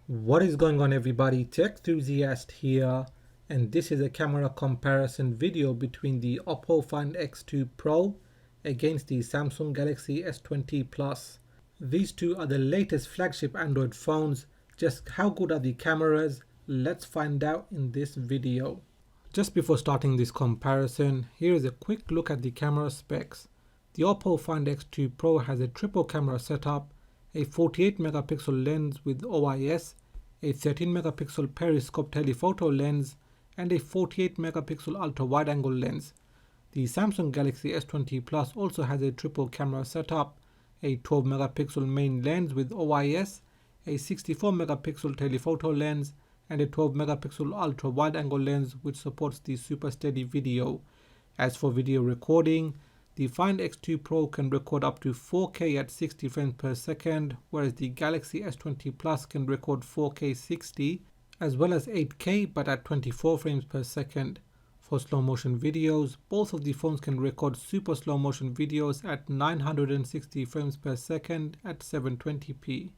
What is going on, everybody? Tech enthusiast here, and this is a camera comparison video between the OPPO Find X2 Pro against the Samsung Galaxy S20 Plus. These two are the latest flagship Android phones. Just how good are the cameras? Let's find out in this video. Just before starting this comparison, here is a quick look at the camera specs. The OPPO Find X2 Pro has a triple camera setup, a 48 megapixel lens with OIS, a 13 megapixel periscope telephoto lens, and a 48 megapixel ultra wide angle lens. The Samsung Galaxy S20 Plus also has a triple camera setup, a 12 megapixel main lens with OIS, a 64 megapixel telephoto lens, and a 12 megapixel ultra wide angle lens which supports the super steady video. As for video recording, the Find X2 Pro can record up to 4K at 60 frames per second, whereas the Galaxy S20 Plus can record 4K 60 as well as 8K but at 24 frames per second. For slow motion videos, both of the phones can record super slow motion videos at 960 frames per second at 720p.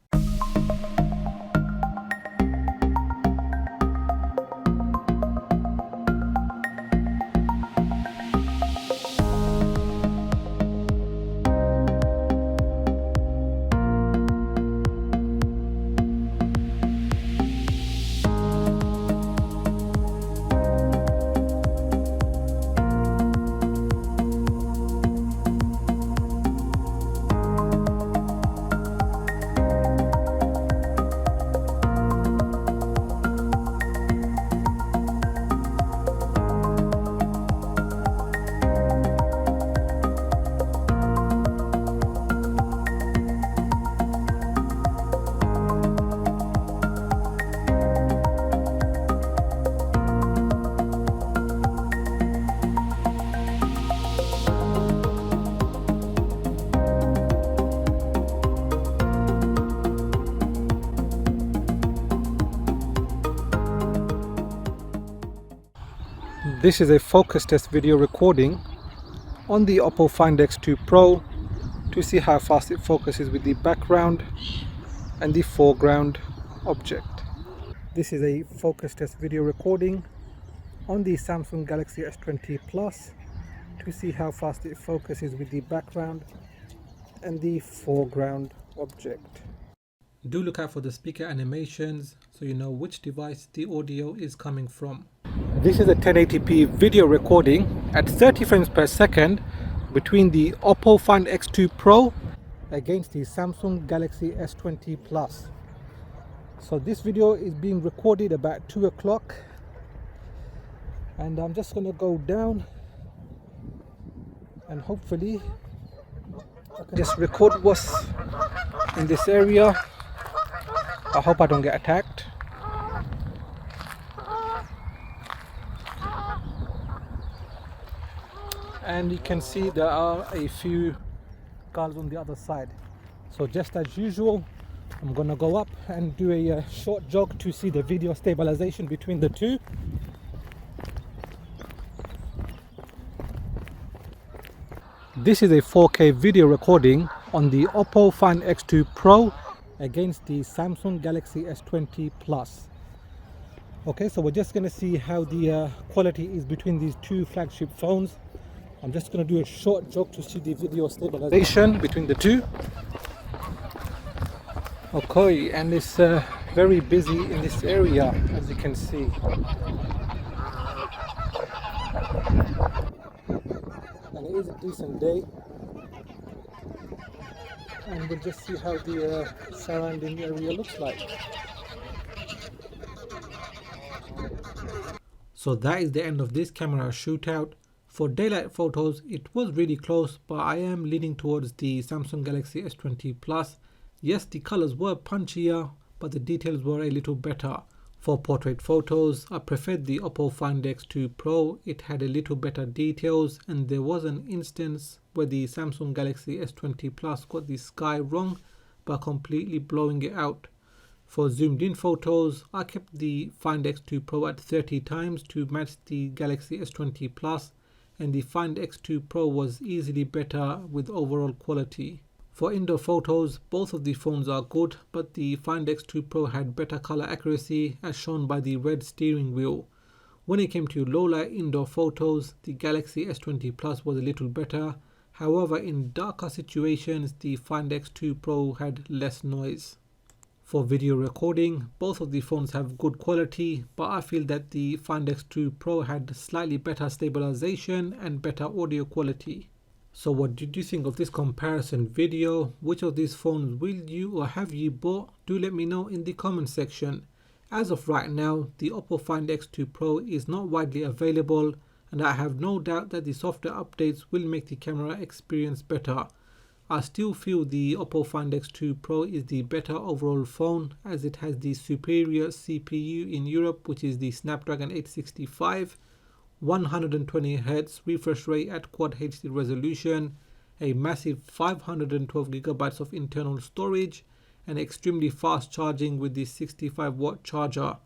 This is a focus test video recording on the OPPO Find X2 Pro to see how fast it focuses with the background and the foreground object. This is a focus test video recording on the Samsung Galaxy S20 Plus to see how fast it focuses with the background and the foreground object. Do look out for the speaker animations so you know which device the audio is coming from. This is a 1080p video recording at 30 frames per second between the OPPO Find X2 Pro against the Samsung Galaxy S20 Plus. So this video is being recorded about 2 o'clock and I'm just going to go down and hopefully I can just record what's in this area. I hope I don't get attacked. And you can see there are a few cars on the other side. So just as usual, I'm gonna go up and do a short jog to see the video stabilization between the two. This is a 4K video recording on the OPPO Find X2 Pro against the Samsung Galaxy S20 Plus. Okay, so we're just gonna see how the quality is between these two flagship phones. I'm just going to do a short jog to see the video stabilization between the two. Okay, and it's very busy in this area, as you can see. And it is a decent day. And we'll just see how the surrounding area looks like. So that is the end of this camera shootout. For daylight photos, it was really close, but I am leaning towards the Samsung Galaxy S20 Plus. Yes, the colors were punchier, but the details were a little better. For portrait photos, I preferred the OPPO Find X2 Pro. It had a little better details, and there was an instance where the Samsung Galaxy S20 Plus got the sky wrong by completely blowing it out. For zoomed in photos, I kept the Find X2 Pro at 30 times to match the Galaxy S20 Plus, and the Find X2 Pro was easily better with overall quality. For indoor photos, both of the phones are good, but the Find X2 Pro had better color accuracy as shown by the red steering wheel. When it came to low light indoor photos, the Galaxy S20 Plus was a little better. However, in darker situations, the Find X2 Pro had less noise. For video recording, both of the phones have good quality, but I feel that the Find X2 Pro had slightly better stabilization and better audio quality. So what did you think of this comparison video? Which of these phones will you or have you bought? Do let me know in the comment section. As of right now, the OPPO Find X2 Pro is not widely available, and I have no doubt that the software updates will make the camera experience better. I still feel the OPPO Find X2 Pro is the better overall phone, as it has the superior CPU in Europe, which is the Snapdragon 865, 120Hz refresh rate at Quad HD resolution, a massive 512GB of internal storage, and extremely fast charging with the 65-watt charger.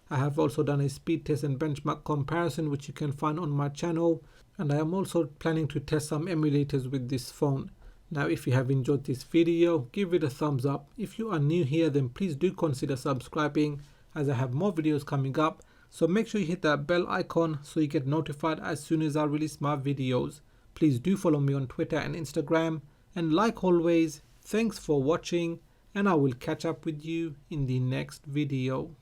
I have also done a speed test and benchmark comparison, which you can find on my channel, and I am also planning to test some emulators with this phone. Now, if you have enjoyed this video, give it a thumbs up. If you are new here, then please do consider subscribing, as I have more videos coming up. So make sure you hit that bell icon so you get notified as soon as I release my videos. Please do follow me on Twitter and Instagram. And like always, thanks for watching, and I will catch up with you in the next video.